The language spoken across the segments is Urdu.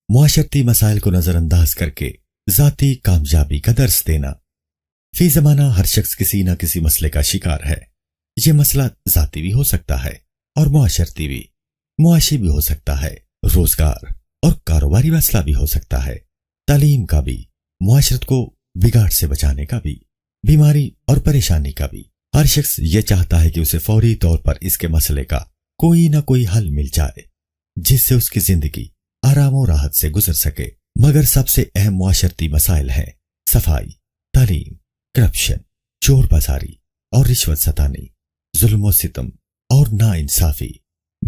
معاشرتی مسائل کو نظر انداز کر کے ذاتی کامیابی کا درس دینا۔ فی زمانہ ہر شخص کسی نہ کسی مسئلے کا شکار ہے۔ یہ مسئلہ ذاتی بھی ہو سکتا ہے اور معاشرتی بھی، معاشی بھی ہو سکتا ہے، روزگار اور کاروباری مسئلہ بھی ہو سکتا ہے، تعلیم کا بھی، معاشرت کو بگاڑ سے بچانے کا بھی، بیماری اور پریشانی کا بھی۔ ہر شخص یہ چاہتا ہے کہ اسے فوری طور پر اس کے مسئلے کا کوئی نہ کوئی حل مل جائے جس سے اس کی زندگی آرام و راحت سے گزر سکے۔ مگر سب سے اہم معاشرتی مسائل ہیں صفائی، تعلیم، کرپشن، چور بازاری اور رشوت ستانی، ظلم و ستم اور ناانصافی،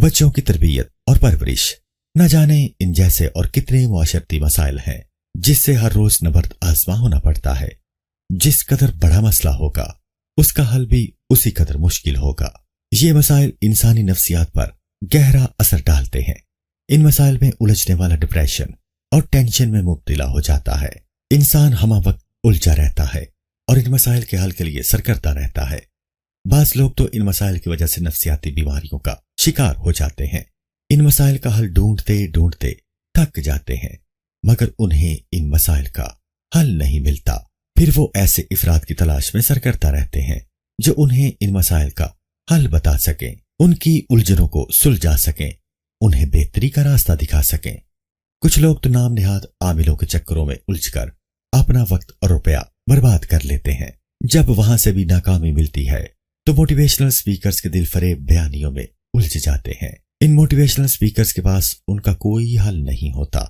بچوں کی تربیت اور پرورش۔ نہ جانے ان جیسے اور کتنے معاشرتی مسائل ہیں جس سے ہر روز نبرد آزما ہونا پڑتا ہے۔ جس قدر بڑا مسئلہ ہوگا اس کا حل بھی اسی قدر مشکل ہوگا۔ یہ مسائل انسانی نفسیات پر گہرا اثر ڈالتے ہیں۔ ان مسائل میں الجھنے والا ڈپریشن اور ٹینشن میں مبتلا ہو جاتا ہے۔ انسان ہمہ وقت الجھا رہتا ہے اور ان مسائل کے حل کے لیے سرگردہ رہتا ہے۔ بعض لوگ تو ان مسائل کی وجہ سے نفسیاتی بیماریوں کا شکار ہو جاتے ہیں۔ ان مسائل کا حل ڈھونڈتے ڈھونڈتے تھک جاتے ہیں، مگر انہیں ان مسائل کا حل نہیں ملتا۔ پھر وہ ایسے افراد کی تلاش میں سرگردہ رہتے ہیں جو انہیں ان مسائل کا حل بتا سکیں، ان کی الجھنوں کو سلجھا سکیں، انہیں بہتری کا راستہ دکھا سکیں۔ کچھ لوگ تو نام نہاد عاملوں کے چکروں میں الجھ کر اپنا وقت اور روپیہ برباد کر لیتے ہیں۔ جب وہاں سے بھی ناکامی ملتی ہے تو موٹیویشنل سپیکرز کے دل فریب بیانیوں میں الجھ جاتے ہیں۔ ان موٹیویشنل سپیکرز کے پاس ان کا کوئی حل نہیں ہوتا،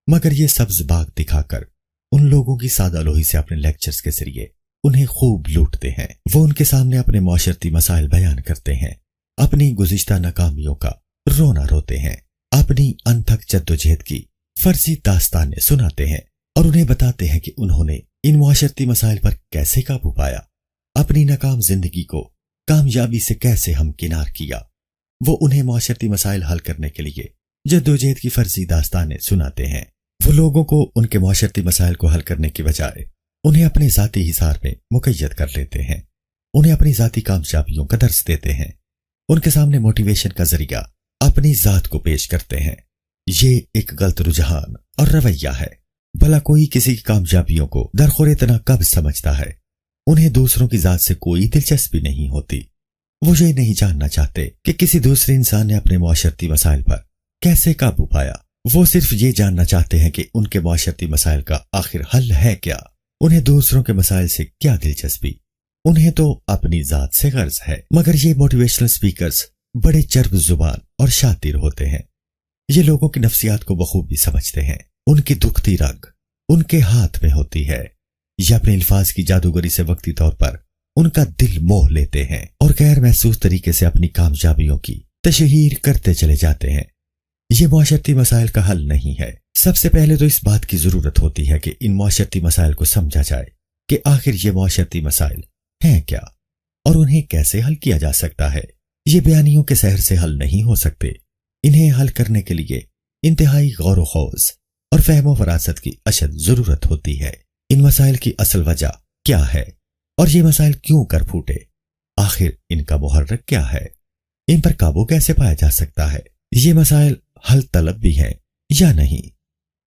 مگر یہ سبز باغ دکھا کر ان لوگوں کی سادہ لوہی سے اپنے لیکچرز کے ذریعے انہیں خوب لوٹتے ہیں۔ وہ ان کے سامنے اپنے معاشرتی مسائل بیان کرتے ہیں، اپنی گزشتہ ناکامیوں کا رونا روتے ہیں، اپنی انتھک جدوجہد کی فرضی داستانیں سناتے ہیں اور انہیں بتاتے ہیں کہ انہوں نے ان معاشرتی مسائل پر کیسے قابو پایا، اپنی ناکام زندگی کو کامیابی سے کیسے ہمکنار کیا۔ وہ انہیں معاشرتی مسائل حل کرنے کے لیے جدوجہد کی فرضی داستانیں سناتے ہیں۔ وہ لوگوں کو ان کے معاشرتی مسائل کو حل کرنے کی بجائے انہیں اپنے ذاتی حصار میں مقید کر لیتے ہیں، انہیں اپنی ذاتی کامیابیوں کا درس دیتے ہیں، ان کے سامنے موٹیویشن کا ذریعہ اپنی ذات کو پیش کرتے ہیں۔ یہ ایک غلط رجحان اور رویہ ہے۔ بھلا کوئی کسی کی کامیابیوں کو درخور اتنا کب سمجھتا ہے؟ انہیں دوسروں کی ذات سے کوئی دلچسپی نہیں ہوتی۔ وہ یہ نہیں جاننا چاہتے کہ کسی دوسرے انسان نے اپنے معاشرتی مسائل پر کیسے قابو پایا۔ وہ صرف یہ جاننا چاہتے ہیں کہ ان کے معاشرتی مسائل کا آخر حل ہے کیا۔ انہیں دوسروں کے مسائل سے کیا دلچسپی؟ انہیں تو اپنی ذات سے غرض ہے۔ مگر یہ موٹیویشنل سپیکرز بڑے چرب زبان اور شاطر ہوتے ہیں۔ یہ لوگوں کی نفسیات کو بخوبی سمجھتے ہیں۔ ان کی دکھتی رگ ان کے ہاتھ میں ہوتی ہے۔ یہ اپنے الفاظ کی جادوگری سے وقتی طور پر ان کا دل موہ لیتے ہیں اور غیر محسوس طریقے سے اپنی کامیابیوں کی تشہیر کرتے چلے جاتے ہیں۔ یہ معاشرتی مسائل کا حل نہیں ہے۔ سب سے پہلے تو اس بات کی ضرورت ہوتی ہے کہ ان معاشرتی مسائل کو سمجھا جائے کہ آخر یہ معاشرتی مسائل ہیں کیا اور انہیں کیسے حل کیا جا سکتا ہے۔ یہ بیانیوں کے سحر سے حل نہیں ہو سکتے۔ انہیں حل کرنے کے لیے انتہائی غور و خوض اور فہم و فراست کی اشد ضرورت ہوتی ہے۔ ان مسائل کی اصل وجہ کیا ہے اور یہ مسائل کیوں کر پھوٹے؟ آخر ان کا محرک کیا ہے؟ ان پر قابو کیسے پایا جا سکتا ہے؟ یہ مسائل حل طلب بھی ہیں یا نہیں؟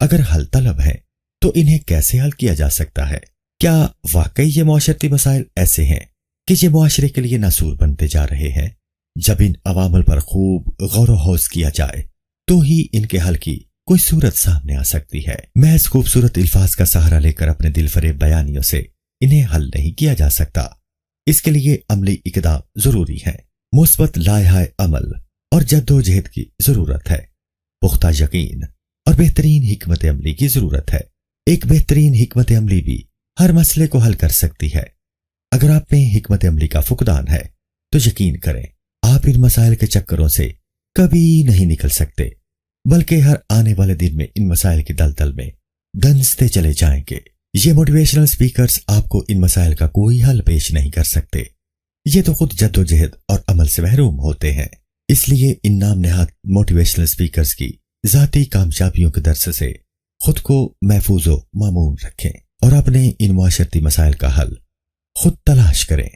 اگر حل طلب ہے تو انہیں کیسے حل کیا جا سکتا ہے؟ کیا واقعی یہ معاشرتی مسائل ایسے ہیں کہ یہ معاشرے کے لیے ناسور بنتے جا رہے ہیں؟ جب ان عوامل پر خوب غور و خوض کیا جائے تو ہی ان کے حل کی کوئی صورت سامنے آ سکتی ہے۔ محض خوبصورت الفاظ کا سہارا لے کر اپنے دل فریب بیانیوں سے انہیں حل نہیں کیا جا سکتا۔ اس کے لیے عملی اقدام ضروری ہے، مثبت لائحہ عمل اور جد و جہد کی ضرورت ہے، پختہ یقین اور بہترین حکمت عملی کی ضرورت ہے۔ ایک بہترین حکمت عملی بھی ہر مسئلے کو حل کر سکتی ہے۔ اگر آپ میں حکمت عملی کا فقدان ہے تو یقین کریں آپ ان مسائل کے چکروں سے کبھی نہیں نکل سکتے، بلکہ ہر آنے والے دن میں ان مسائل کی دلدل میں دھنستے چلے جائیں گے۔ یہ موٹیویشنل سپیکرز آپ کو ان مسائل کا کوئی حل پیش نہیں کر سکتے۔ یہ تو خود جد و جہد اور عمل سے محروم ہوتے ہیں۔ اس لیے ان نام نہاد موٹیویشنل سپیکرز کی ذاتی کامیابیوں کے درس سے خود کو محفوظ و مامون رکھیں اور اپنے ان معاشرتی مسائل کا حل خود تلاش کریں۔